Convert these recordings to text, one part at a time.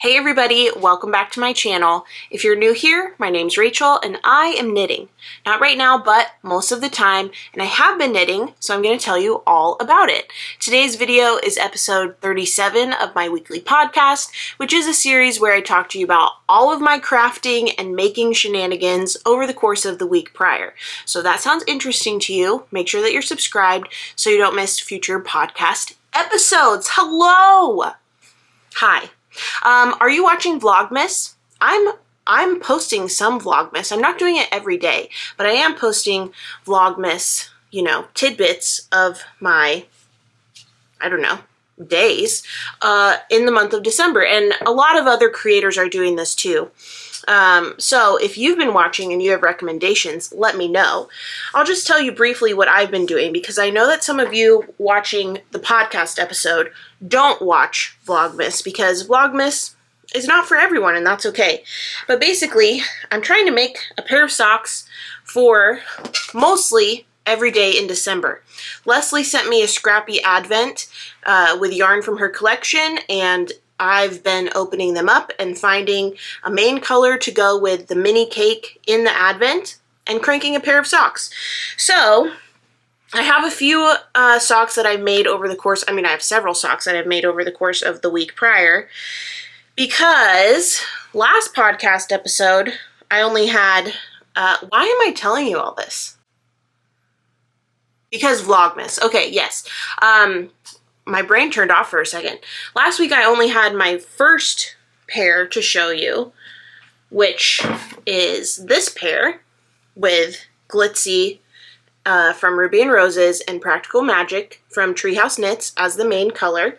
Hey everybody, welcome back to my channel. If you're new here, my name's Rachel and I am knitting. Not right now, but most of the time, and I have been knitting, so I'm going to tell you all about it. Today's video is episode 37 of my weekly podcast, which is a series where I talk to you about all of my crafting and making shenanigans over the course of the week prior. So if that sounds interesting to you, make sure that you're subscribed so you don't miss future podcast episodes. Hello! Hi. Are you watching Vlogmas? I'm posting some Vlogmas. I'm not doing it every day, but I am posting Vlogmas, tidbits of my, days in the month of December. And a lot of other creators are doing this too. So if you've been watching and you have recommendations, let me know. I'll just tell you briefly what I've been doing because I know that some of you watching the podcast episode don't watch Vlogmas because Vlogmas is not for everyone and that's okay. But basically, I'm trying to make a pair of socks for mostly every day in December. Leslie sent me a scrappy advent with yarn from her collection, and I've been opening them up and finding a main color to go with the mini cake in the advent and cranking a pair of socks. So I have a few socks that I've made over the course, I have several socks that I've made over the course of the week prior because last podcast episode I only had, why am I telling you all this? Because Vlogmas. Okay, yes. My brain turned off for a second. Last week I only had my first pair to show you, which is this pair with Glitzy from Ruby and Roses and Practical Magic from Treehouse Knits as the main color.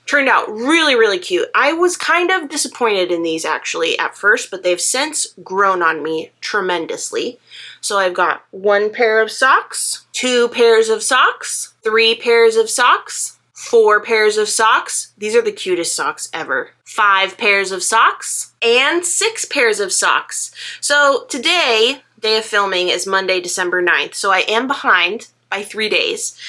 Turned out really, really cute. I was kind of disappointed in these actually at first, but they've since grown on me tremendously. So I've got one pair of socks, two pairs of socks, three pairs of socks, four pairs of socks. These are the cutest socks ever. 5 pairs of socks and 6 pairs of socks. So today, day of filming is Monday, December 9th. So I am behind by 3 days,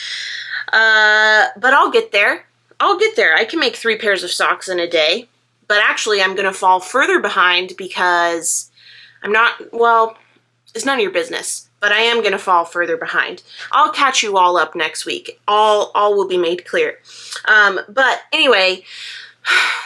but I'll get there. I can make 3 pairs of socks in a day, but actually I'm going to fall further behind because it's none of your business, but I am going to fall further behind. I'll catch you all up next week. All will be made clear. But anyway,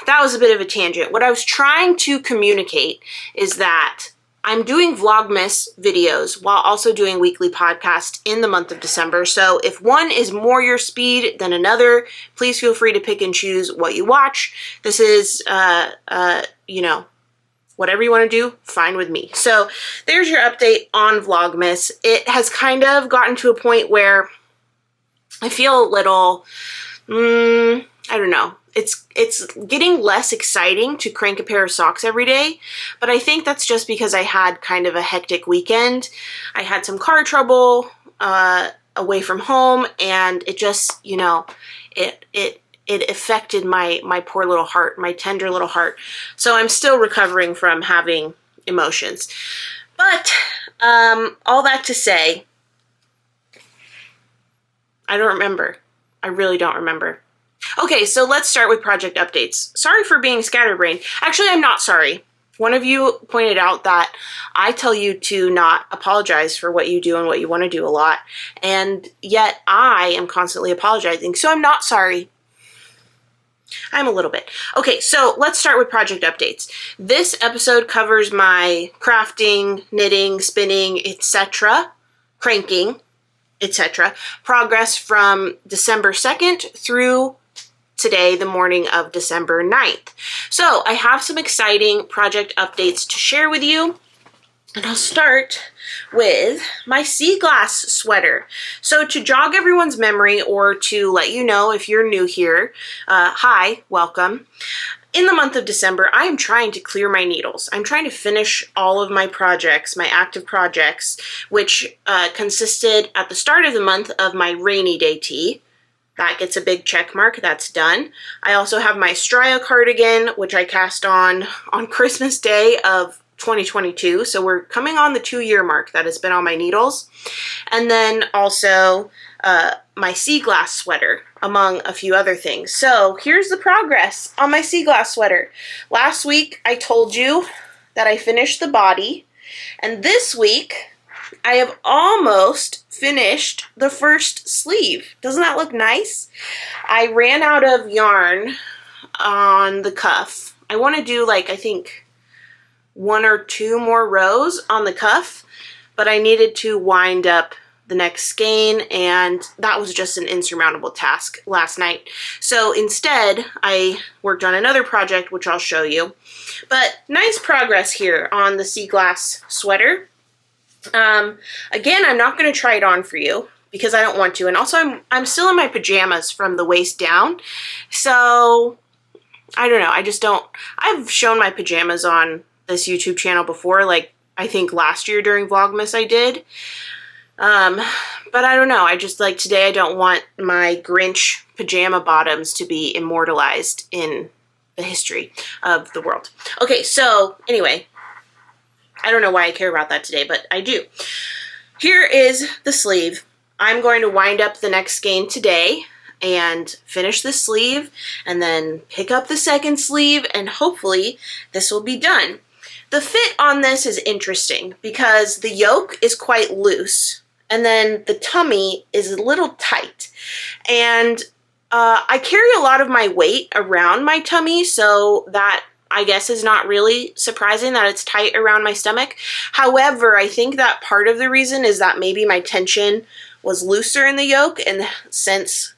that was a bit of a tangent. What I was trying to communicate is that I'm doing Vlogmas videos while also doing weekly podcasts in the month of December. So if one is more your speed than another, please feel free to pick and choose what you watch. This is, whatever you want to do, fine with me. So there's your update on Vlogmas. It has kind of gotten to a point where I feel a little, It's getting less exciting to crank a pair of socks every day, but I think that's just because I had kind of a hectic weekend. I had some car trouble away from home, and it just, it affected my poor little heart, my tender little heart. So I'm still recovering from having emotions. But all that to say, I don't remember. I really don't remember. Okay, so let's start with project updates. Sorry for being scatterbrained. Actually, I'm not sorry. One of you pointed out that I tell you to not apologize for what you do and what you want to do a lot, and yet I am constantly apologizing, so I'm not sorry. I'm a little bit. Okay, so let's start with project updates. This episode covers my crafting, knitting, spinning, etc., cranking, etc., progress from December 2nd through today, the morning of December 9th. So I have some exciting project updates to share with you. And I'll start with my sea glass sweater. So to jog everyone's memory or to let you know if you're new here, hi, welcome. In the month of December, I am trying to clear my needles. I'm trying to finish all of my projects, my active projects, which consisted at the start of the month of my rainy day tee. That gets a big check mark. That's done. I also have my Stria cardigan, which I cast on Christmas Day of 2022. So we're coming on the 2-year mark that has been on my needles. And then also my sea glass sweater, among a few other things. So here's the progress on my sea glass sweater. Last week I told you that I finished the body, and this week I have almost finished the first sleeve. Doesn't that look nice? I ran out of yarn on the cuff. I want to do like, I think 1 or 2 more rows on the cuff, but I needed to wind up the next skein, and that was just an insurmountable task last night. So instead, I worked on another project, which I'll show you. But nice progress here on the sea glass sweater. Again, I'm not going to try it on for you because I don't want to, and also I'm still in my pajamas from the waist down, so I don't know. I just don't. I've shown my pajamas on this YouTube channel before, like I think last year during Vlogmas I did. But I don't know. I just like today I don't want my Grinch pajama bottoms to be immortalized in the history of the world. Okay, so anyway, I don't know why I care about that today, but I do. Here is the sleeve. I'm going to wind up the next skein today and finish the sleeve and then pick up the second sleeve, and hopefully this will be done. The fit on this is interesting because the yoke is quite loose and then the tummy is a little tight, and I carry a lot of my weight around my tummy, so that I guess is not really surprising that it's tight around my stomach. However, I think that part of the reason is that maybe my tension was looser in the yoke and since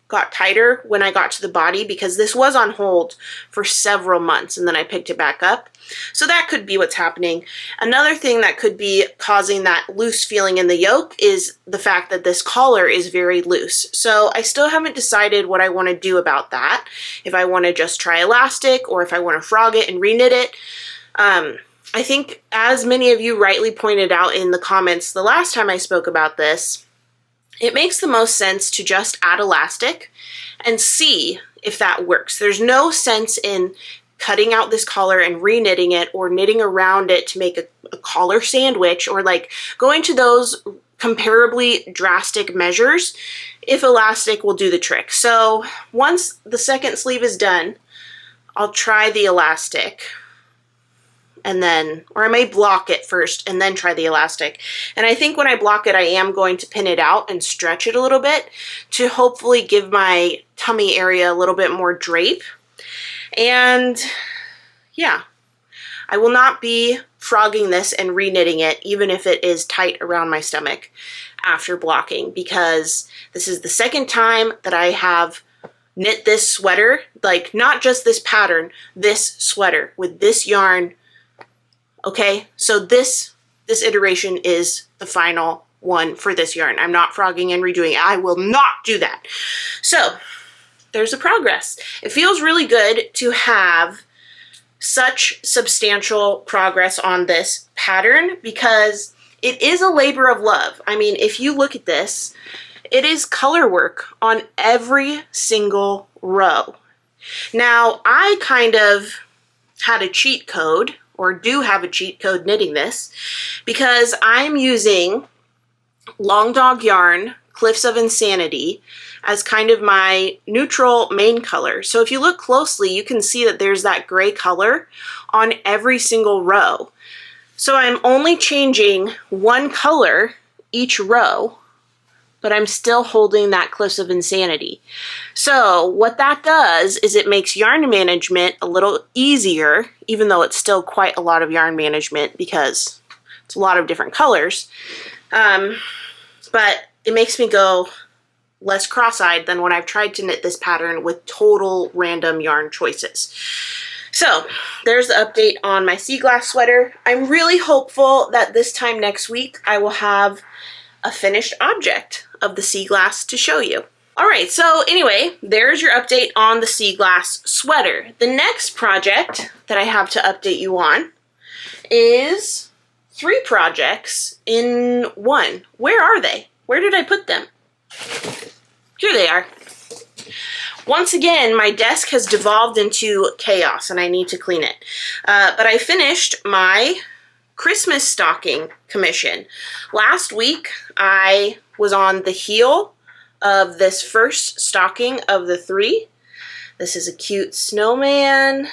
got tighter when I got to the body, because this was on hold for several months and then I picked it back up. So that could be what's happening. Another thing that could be causing that loose feeling in the yoke is the fact that this collar is very loose. So I still haven't decided what I want to do about that. If I want to just try elastic or if I want to frog it and reknit it. I think, as many of you rightly pointed out in the comments the last time I spoke about this, it makes the most sense to just add elastic and see if that works. There's no sense in cutting out this collar and reknitting it or knitting around it to make a collar sandwich or like going to those comparably drastic measures if elastic will do the trick. So once the second sleeve is done, I'll try the elastic and then, or I may block it first and then try the elastic. And I think when I block it, I am going to pin it out and stretch it a little bit to hopefully give my tummy area a little bit more drape. And yeah, I will not be frogging this and reknitting it, even if it is tight around my stomach after blocking, because this is the second time that I have knit this sweater, like not just this pattern, this sweater with this yarn. Okay, so this iteration is the final one for this yarn. I'm not frogging and redoing it. I will not do that. So there's the progress. It feels really good to have such substantial progress on this pattern because it is a labor of love. I mean, if you look at this, it is color work on every single row. Now, I kind of had a cheat code, or do have a cheat code knitting this, because I'm using Long Dog Yarn, Cliffs of Insanity, as kind of my neutral main color. So if you look closely, you can see that there's that gray color on every single row. So I'm only changing one color each row, but I'm still holding that Cliffs of Insanity. So what that does is it makes yarn management a little easier, even though it's still quite a lot of yarn management because it's a lot of different colors. But it makes me go less cross-eyed than when I've tried to knit this pattern with total random yarn choices. So there's the update on my sea glass sweater. I'm really hopeful that this time next week I will have a finished object of the sea glass to show you. All right, so anyway, there's your update on the sea glass sweater. The next project that I have to update you on is 3 projects in one. Where are they? Where did I put them? Here they are. Once again, my desk has devolved into chaos and I need to clean it. But I finished my Christmas stocking commission. Last week, I was on the heel of this first stocking of the 3. This is a cute snowman.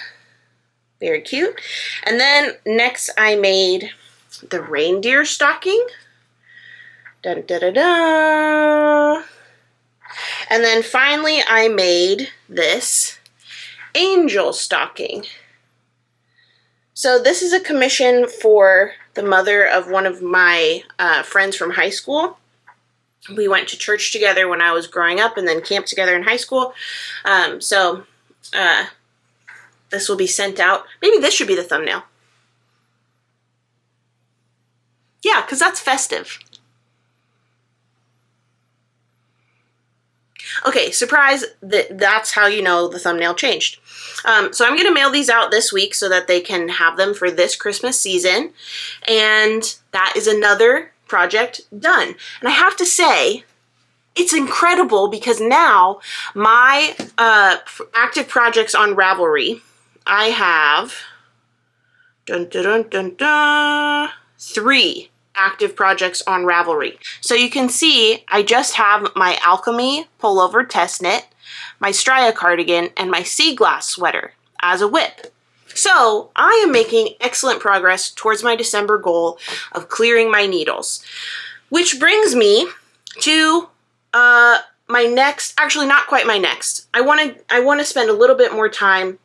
Very cute. And then next I made the reindeer stocking. Dun, da, da, da. And then finally I made this angel stocking. So this is a commission for the mother of one of my friends from high school. We went to church together when I was growing up and then camped together in high school. This will be sent out. Maybe this should be the thumbnail. Yeah, because that's festive. Okay, surprise, that's how you know the thumbnail changed. So I'm going to mail these out this week so that they can have them for this Christmas season. And that is another project done. And I have to say, it's incredible because now my active projects on Ravelry, I have 3 active projects on Ravelry. So you can see I just have my Alchemy pullover test knit, my Strya cardigan, and my sea glass sweater as a whip. So I am making excellent progress towards my December goal of clearing my needles, which brings me to my next, actually not quite my next. I want to spend a little bit more time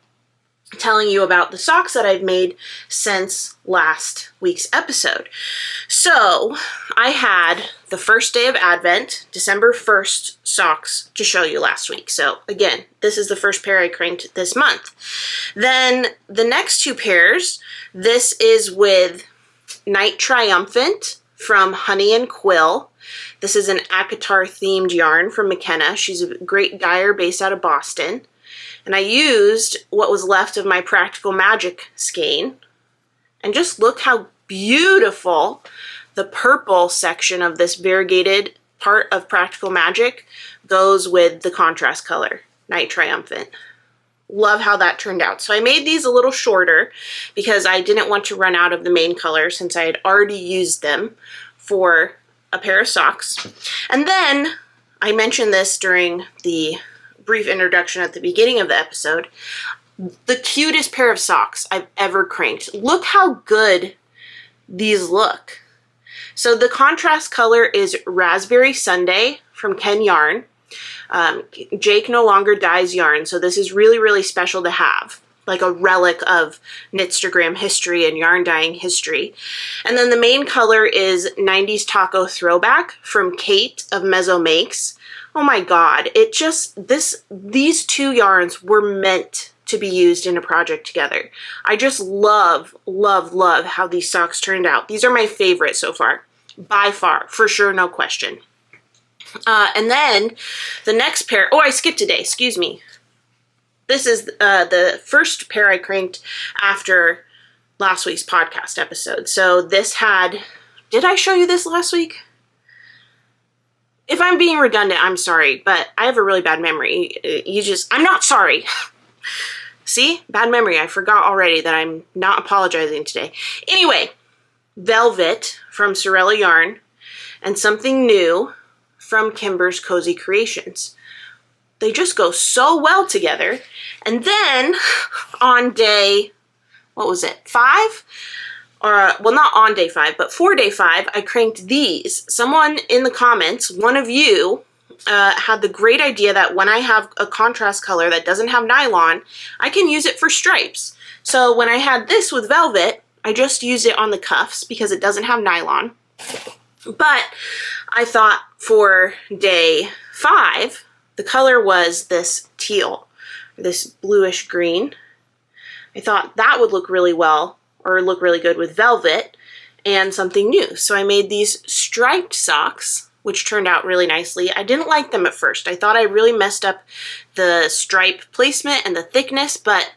telling you about the socks that I've made since last week's episode. So I had the first day of Advent, December 1st socks to show you last week. So again, this is the first pair I cranked this month. Then the next 2 pairs, this is with Night Triumphant from Honey and Quill. This is an Akatar themed yarn from McKenna. She's a great dyer based out of Boston. And I used what was left of my Practical Magic skein. And just look how beautiful the purple section of this variegated part of Practical Magic goes with the contrast color, Night Triumphant. Love how that turned out. So I made these a little shorter because I didn't want to run out of the main color since I had already used them for a pair of socks. And then I mentioned this during the brief introduction at the beginning of the episode, the cutest pair of socks I've ever cranked. Look how good these look. So the contrast color is Raspberry Sunday from Ken Yarn. Jake no longer dyes yarn, so this is really, really special to have, like a relic of Knitstagram history and yarn dyeing history. And then the main color is 90s Taco Throwback from Kate of Mezzo Makes. Oh my God, it just, these 2 yarns were meant to be used in a project together. I just love, love, love how these socks turned out. These are my favorite so far, by far, for sure, no question. And then the next pair, oh, I skipped a day, excuse me. This is the first pair I cranked after last week's podcast episode. So this had, did I show you this last week? If I'm being redundant, I'm sorry, but I have a really bad memory. I'm not sorry. See? Bad memory. I forgot already that I'm not apologizing today. Anyway, Velvet from Sorella Yarn and something new from Kimbers Cozy Creations. They just go so well together. And then on day, what was it, 5? Or, well, not on day 5, but for day 5, I cranked these. Someone in the comments, one of you, had the great idea that when I have a contrast color that doesn't have nylon, I can use it for stripes. So when I had this with Velvet, I just used it on the cuffs because it doesn't have nylon. But I thought for day 5, the color was this teal, this bluish green. I thought that would look really well, or look really good with Velvet and something new. So I made these striped socks, which turned out really nicely. I didn't like them at first. I thought I really messed up the stripe placement and the thickness, but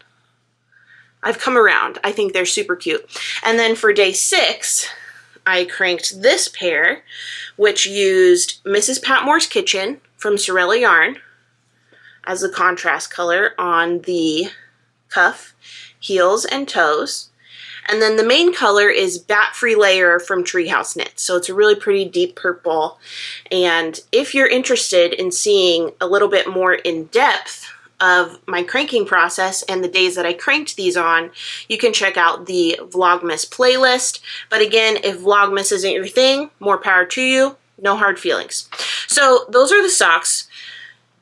I've come around. I think they're super cute. And then for day 6, I cranked this pair, which used Mrs. Patmore's Kitchen from Sorella Yarn as the contrast color on the cuff, heels, and toes. And then the main color is Bat Free Layer from Treehouse Knits. So it's a really pretty deep purple. And if you're interested in seeing a little bit more in depth of my cranking process and the days that I cranked these on, you can check out the Vlogmas playlist. But again, if Vlogmas isn't your thing, more power to you, no hard feelings. So those are the socks.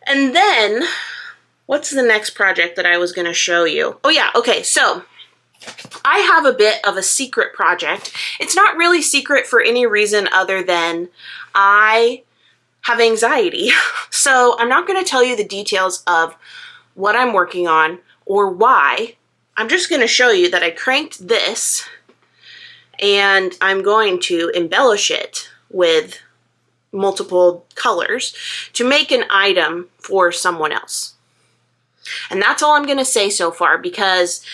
And then, what's the next project that I was going to show you? Oh yeah, okay, so I have a bit of a secret project. It's not really secret for any reason other than I have anxiety. So I'm not going to tell you the details of what I'm working on or why. I'm just going to show you that I cranked this and I'm going to embellish it with multiple colors to make an item for someone else. And that's all I'm going to say so far, because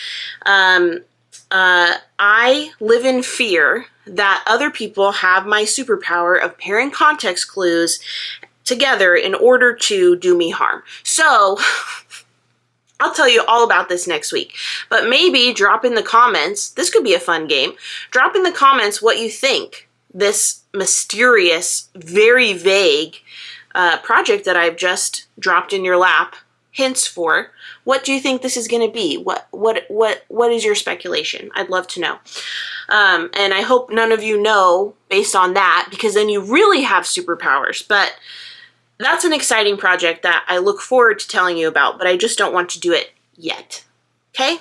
I live in fear that other people have my superpower of pairing context clues together in order to do me harm. So I'll tell you all about this next week, but maybe drop in the comments, this could be a fun game, drop in the comments what you think this mysterious, very vague project that I've just dropped in your lap hints for. What do you think this is going to be? What is your speculation? I'd love to know. And I hope none of you know based on that, because then you really have superpowers. But that's an exciting project that I look forward to telling you about, but I just don't want to do it yet. Okay?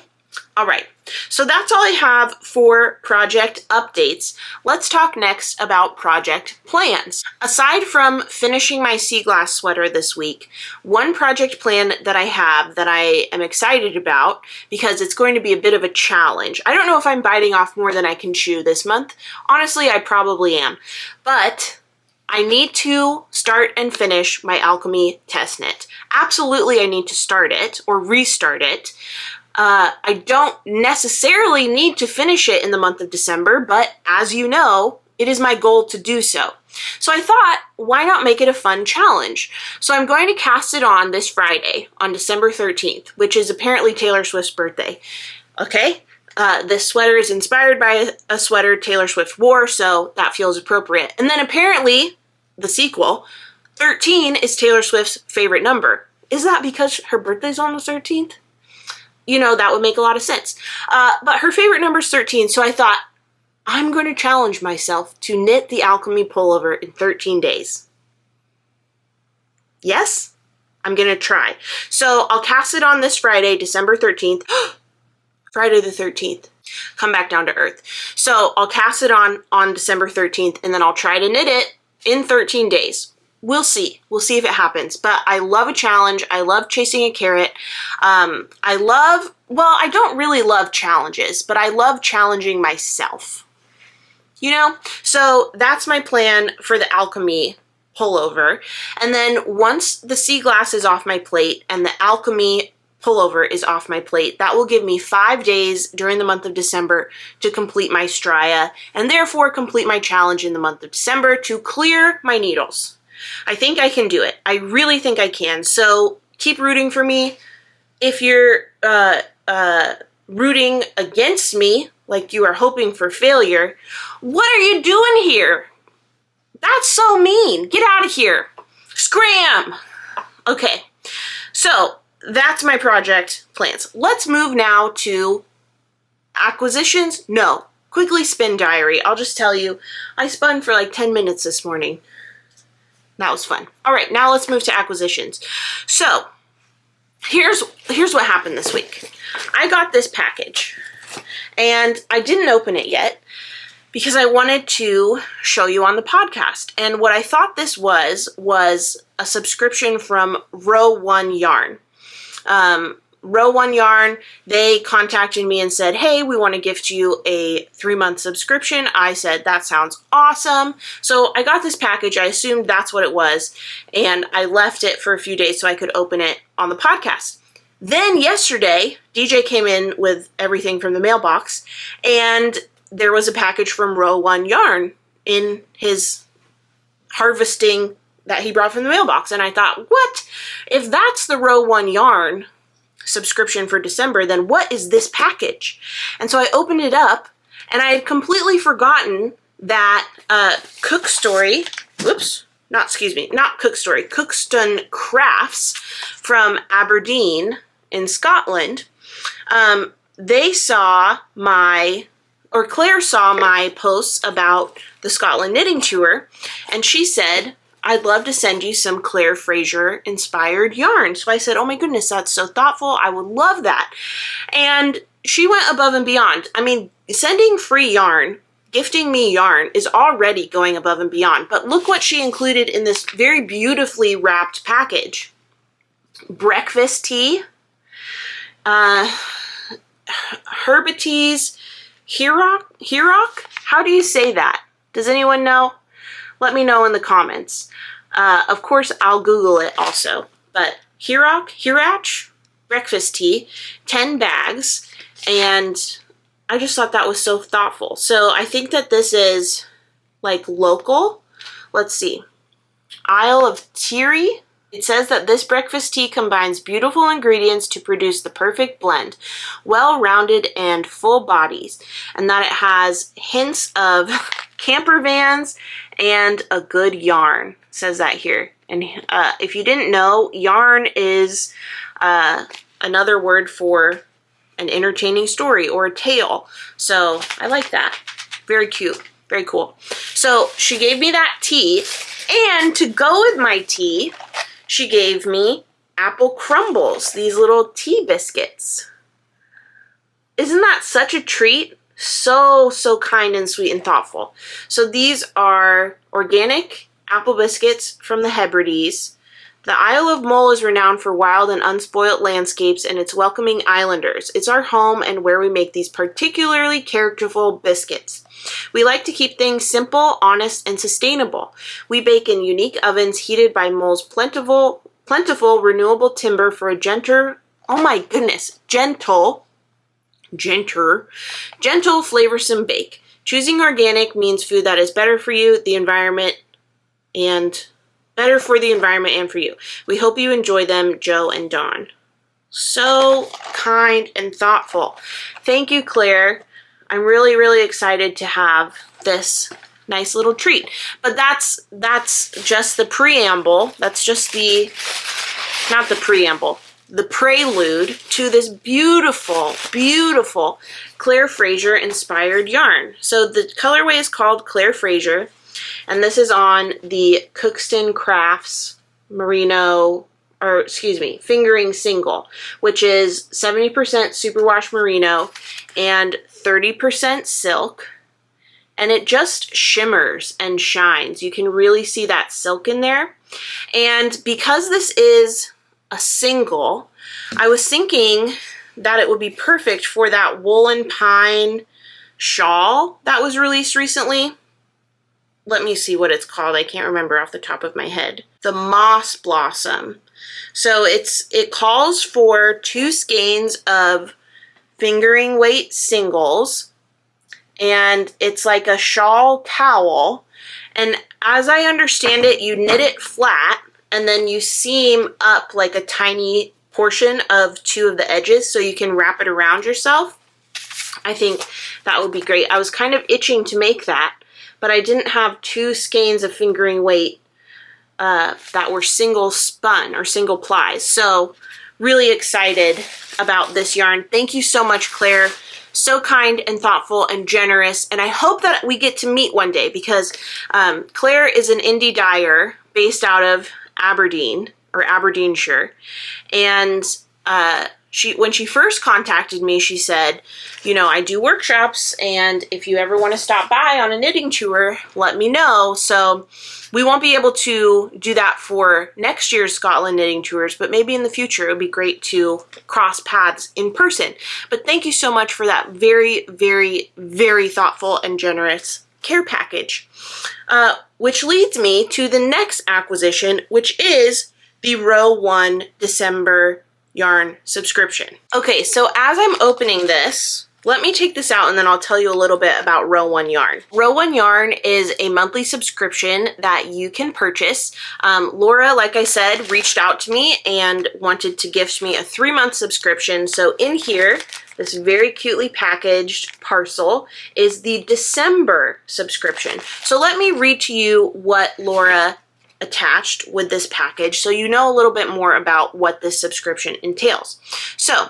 All right. So that's all I have for project updates. Let's talk next about project plans. Aside from finishing my sea glass sweater this week, one project plan that I have that I am excited about, because it's going to be a bit of a challenge. I don't know if I'm biting off more than I can chew this month. Honestly, I probably am. But I need to start and finish my alchemy test knit. Absolutely, I need to start it or restart it. I don't necessarily need to finish it in the month of December, but as you know, it is my goal to do so. So I thought, why not make it a fun challenge? So I'm going to cast it on this Friday, on December 13th, which is apparently Taylor Swift's birthday. Okay? This sweater is inspired by a sweater Taylor Swift wore, so that feels appropriate. And then apparently, the sequel, 13 is Taylor Swift's favorite number. Is that because her birthday's on the 13th? You know, that would make a lot of sense. But her favorite number is 13, so I thought, I'm going to challenge myself to knit the alchemy pullover in 13 days. Yes? I'm going to try. So I'll cast it on this Friday, December 13th. Friday the 13th. Come back down to earth. So I'll cast it on December 13th, and then I'll try to knit it in 13 days. We'll see. We'll see if it happens. But I love a challenge. I love chasing a carrot. I don't really love challenges, but I love challenging myself. You know? So that's my plan for the alchemy pullover. And then once the sea glass is off my plate and the alchemy pullover is off my plate, that will give me 5 days during the month of December to complete my Strya, and therefore complete my challenge in the month of December to clear my needles. I think I can do it. I really think I can. So keep rooting for me. If you're rooting against me, like you are hoping for failure, what are you doing here? That's so mean. Get out of here. Scram. Okay, so that's my project plans. Let's move now to acquisitions. No, quickly spin diary. I'll just tell you, I spun for like 10 minutes this morning. That was fun. All right, now let's move to acquisitions. So here's what happened this week. I got this package and I didn't open it yet because I wanted to show you on the podcast. And what I thought this was a subscription from Row 1 Yarn. Row 1 Yarn, they contacted me and said, hey, we want to gift you a 3-month subscription. I said, that sounds awesome. So I got this package. I assumed that's what it was. And I left it for a few days so I could open it on the podcast. Then yesterday, DJ came in with everything from the mailbox, and there was a package from Row 1 Yarn in his harvesting that he brought from the mailbox. And I thought, what? If that's the Row 1 Yarn subscription for December, then what is this package? And so I opened it up, And I had completely forgotten that Cook Story, whoops, not Cook Story, Cookston Crafts from Aberdeen in Scotland, they saw Claire saw my posts about the Scotland knitting tour, and she said, I'd love to send you some Claire Fraser inspired yarn. So I said, oh my goodness, that's so thoughtful. I would love that. And she went above and beyond. I mean, sending free yarn, gifting me yarn is already going above and beyond. But look what she included in this very beautifully wrapped package. Breakfast tea, Herbities Hirok? How do you say that? Does anyone know? Let me know in the comments. Of course, I'll Google it also. But Hirach, breakfast tea, 10 bags, and I just thought that was so thoughtful. So I think that this is like local. Let's see. Isle of Tiree. It says that this breakfast tea combines beautiful ingredients to produce the perfect blend, well-rounded and full bodies, and that it has hints of camper vans and a good yarn. It says that here. And if you didn't know, yarn is another word for an entertaining story or a tale. So I like that. Very cute. Very cool. So she gave me that tea, and to go with my tea, she gave me apple crumbles, these little tea biscuits. Isn't that such a treat? So kind and sweet and thoughtful. So these are organic apple biscuits from the Hebrides. The Isle of Mull is renowned for wild and unspoilt landscapes and its welcoming islanders. It's our home and where we make these particularly characterful biscuits. We like to keep things simple, honest, and sustainable. We bake in unique ovens heated by Mull's plentiful renewable timber for a gentle, flavorsome bake. Choosing organic means food that is better for you, the environment, and better for the environment and for you. We hope you enjoy them, Joe and Dawn. So kind and thoughtful. Thank you, Claire. I'm really, really excited to have this nice little treat. But that's just the preamble. That's just not the preamble, the prelude to this beautiful, beautiful Claire Fraser inspired yarn. So the colorway is called Claire Fraser, and this is on the Cookston Crafts fingering single, which is 70% superwash merino and 30% silk, and it just shimmers and shines. You can really see that silk in there. And because this is a single, I was thinking that it would be perfect for that woolen pine shawl that was released recently. Let me see what it's called. I can't remember off the top of my head. The Moss Blossom. So it calls for 2 skeins of fingering weight singles, and it's like a shawl cowl. And as I understand it, you knit it flat and then you seam up like a tiny portion of 2 of the edges so you can wrap it around yourself. I think that would be great. I was kind of itching to make that, but I didn't have 2 skeins of fingering weight that were single spun or single plies. So really excited about this yarn. Thank you so much, Claire. So kind and thoughtful and generous. And I hope that we get to meet one day, because Claire is an indie dyer based out of Aberdeen or Aberdeenshire. And when she first contacted me, she said, you know, I do workshops, and if you ever want to stop by on a knitting tour, let me know. So we won't be able to do that for next year's Scotland knitting tours, but maybe in the future it would be great to cross paths in person. But thank you so much for that very, very, very thoughtful and generous care package. Which leads me to the next acquisition, which is the Row 1 December yarn subscription. Okay, so as I'm opening this, Let me take this out and then I'll tell you a little bit about Row 1 Yarn. Row 1 Yarn is a monthly subscription that you can purchase. Laura, like I said, reached out to me and wanted to gift me a 3-month subscription. So in here, this very cutely packaged parcel is the December subscription. So let me read to you what Laura attached with this package so you know a little bit more about what this subscription entails. So,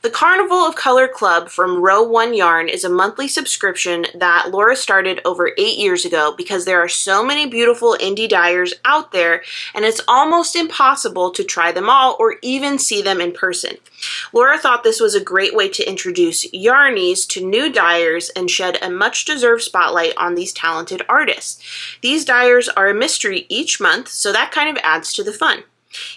the Carnival of Color Club from Row 1 Yarn is a monthly subscription that Laura started over 8 years ago because there are so many beautiful indie dyers out there and it's almost impossible to try them all or even see them in person. Laura thought this was a great way to introduce yarnies to new dyers and shed a much-deserved spotlight on these talented artists. These dyers are a mystery each month, so that kind of adds to the fun.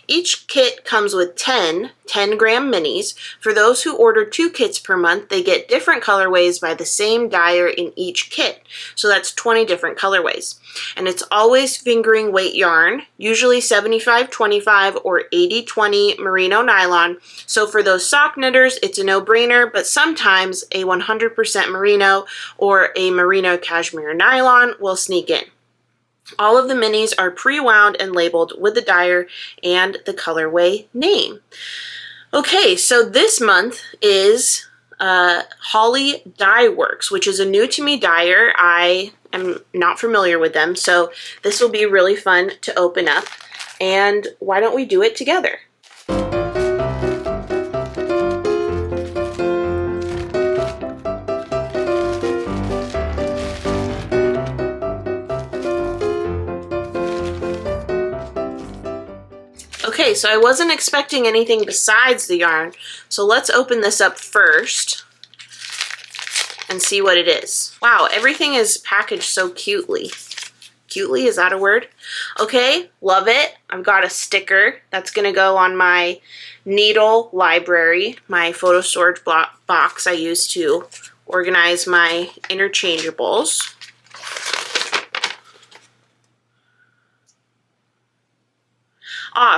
Each kit comes with 10 10-gram minis. For those who order 2 kits per month, they get different colorways by the same dyer in each kit. So that's 20 different colorways. And it's always fingering weight yarn, usually 75-25 or 80-20 merino nylon. So for those sock knitters, it's a no-brainer, but sometimes a 100% merino or a merino cashmere nylon will sneak in. All of the minis are pre-wound and labeled with the dyer and the colorway name. Okay, so this month is Holly Dye Works, which is a new to me dyer. I am not familiar with them, so this will be really fun to open up. And why don't we do it together? Okay, so I wasn't expecting anything besides the yarn, so let's open this up first and see what it is. Wow, everything is packaged so cutely. Cutely, is that a word? Okay, love it. I've got a sticker that's gonna go on my needle library, my photo storage box I use to organize my interchangeables.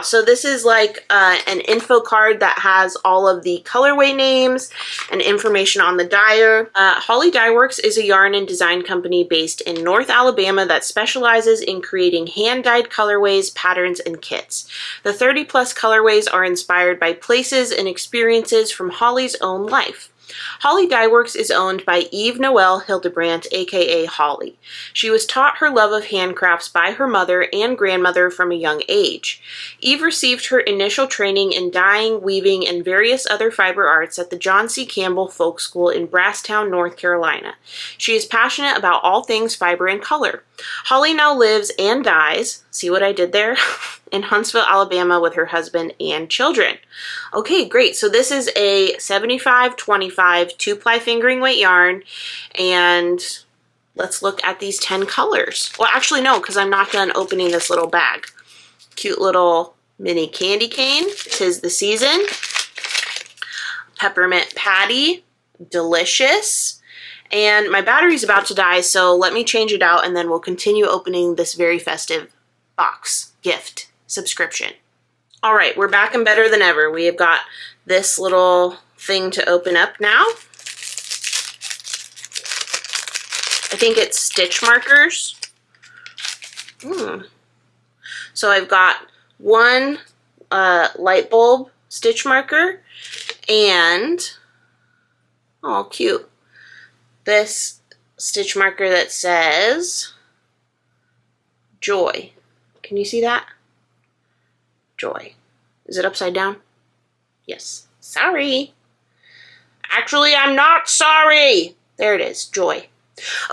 So this is like an info card that has all of the colorway names and information on the dyer. Holly Dye Works is a yarn and design company based in North Alabama that specializes in creating hand-dyed colorways, patterns, and kits. The 30-plus colorways are inspired by places and experiences from Holly's own life. Holly Dye Works is owned by Eve Noelle Hildebrandt, aka Holly. She was taught her love of handcrafts by her mother and grandmother from a young age. Eve received her initial training in dyeing, weaving, and various other fiber arts at the John C. Campbell Folk School in Brasstown, North Carolina. She is passionate about all things fiber and color. Holly now lives and dyes, see what I did there? In Huntsville, Alabama with her husband and children. Okay, great. So this is a 75-25 2-ply fingering weight yarn, and let's look at these 10 colors. Well, actually no, because I'm not done opening this little bag. Cute little mini candy cane. 'Tis the season. Peppermint patty. Delicious. And my battery's about to die, so let me change it out and then we'll continue opening this very festive box gift subscription. All right, we're back and better than ever. We have got this little thing to open up now. I think it's stitch markers. So I've got one light bulb stitch marker and, oh cute, this stitch marker that says joy. Can you see that? Joy. Is it upside down? Yes. Sorry. Actually, I'm not sorry. There it is. Joy.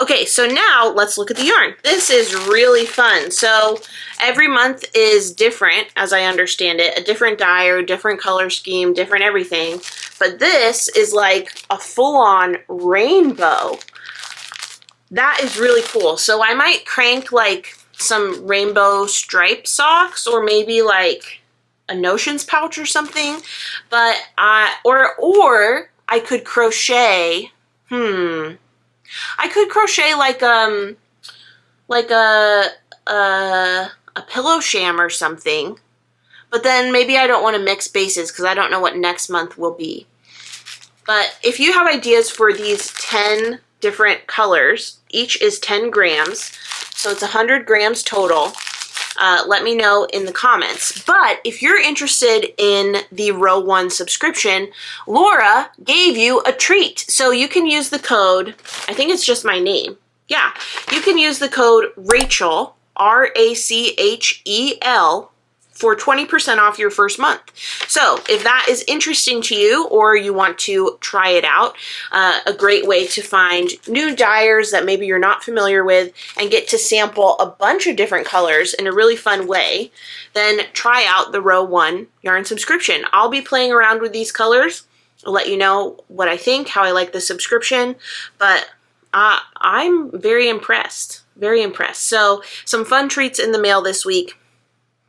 Okay, so now let's look at the yarn. This is really fun. So every month is different, as I understand it. A different dyer, different color scheme, different everything. But this is like a full-on rainbow. That is really cool. So I might crank like some rainbow stripe socks or maybe like a notions pouch or something, but or I could crochet I could crochet like a pillow sham or something, but then maybe I don't want to mix bases because I don't know what next month will be. But if you have ideas for these 10 different colors, each is 10 grams, so it's 100 grams total. Let me know in the comments. But if you're interested in the row 1 subscription, Laura gave you a treat. So you can use the code, I think it's just my name. Yeah, you can use the code Rachel, RACHEL, for 20% off your first month. So if that is interesting to you or you want to try it out, a great way to find new dyers that maybe you're not familiar with and get to sample a bunch of different colors in a really fun way, then try out the row 1 yarn subscription. I'll be playing around with these colors. I'll let you know what I think, how I like the subscription, but I'm very impressed, very impressed. So some fun treats in the mail this week.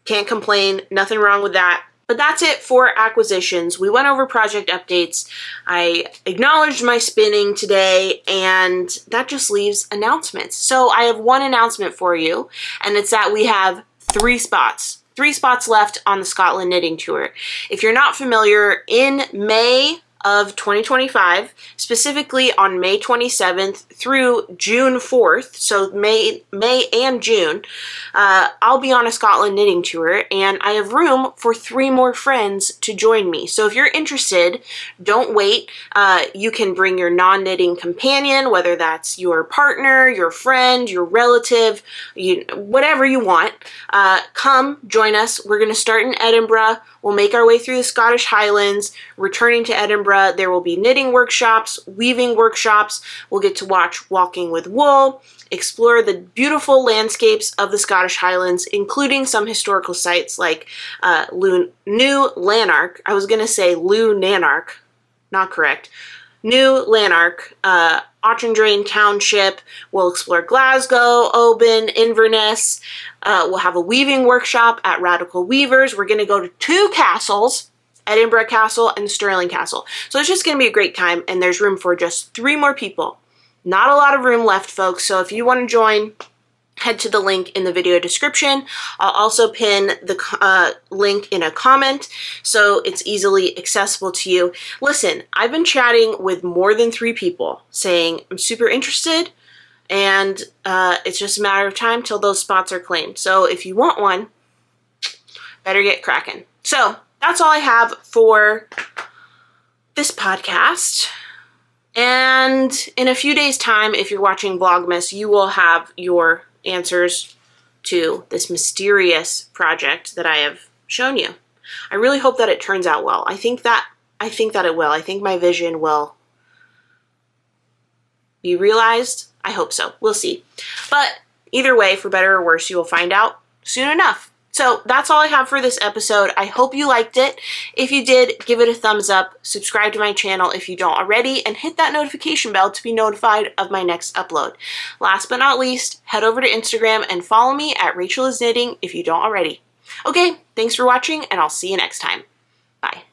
Can't complain, nothing wrong with that. But that's it for acquisitions. We went over project updates. I acknowledged my spinning today, and that just leaves announcements. So I have one announcement for you, and it's that we have 3 spots. 3 spots left on the Scotland Knitting Tour. If you're not familiar, in May of 2025, specifically on May 27th through June 4th, so May and June, I'll be on a Scotland knitting tour, and I have room for 3 more friends to join me. So if you're interested, don't wait. You can bring your non-knitting companion, whether that's your partner, your friend, your relative, whatever you want. Come join us. We're going to start in Edinburgh. We'll make our way through the Scottish Highlands, returning to Edinburgh. There will be knitting workshops, weaving workshops. We'll get to watch Walking with Wool, explore the beautiful landscapes of the Scottish Highlands, including some historical sites like New Lanark. I was going to say Lou Nanark, not correct. New Lanark, Auchendrane Township. We'll explore Glasgow, Oban, Inverness. We'll have a weaving workshop at Radical Weavers. We're going to go to 2 castles, Edinburgh Castle and Stirling Castle. So it's just going to be a great time, and there's room for just 3 more people. Not a lot of room left, folks, so if you want to join, head to the link in the video description. I'll also pin the link in a comment so it's easily accessible to you. Listen, I've been chatting with more than 3 people saying I'm super interested, and it's just a matter of time till those spots are claimed. So if you want one, better get cracking. So that's all I have for this podcast. And in a few days' time, if you're watching Vlogmas, you will have your answers to this mysterious project that I have shown you. I really hope that it turns out well. I think that it will. I think my vision will be realized. I hope so. We'll see. But either way, for better or worse, you will find out soon enough. So that's all I have for this episode. I hope you liked it. If you did, give it a thumbs up, subscribe to my channel if you don't already, and hit that notification bell to be notified of my next upload. Last but not least, head over to Instagram and follow me at Rachel is Knitting if you don't already. Okay, thanks for watching, and I'll see you next time. Bye.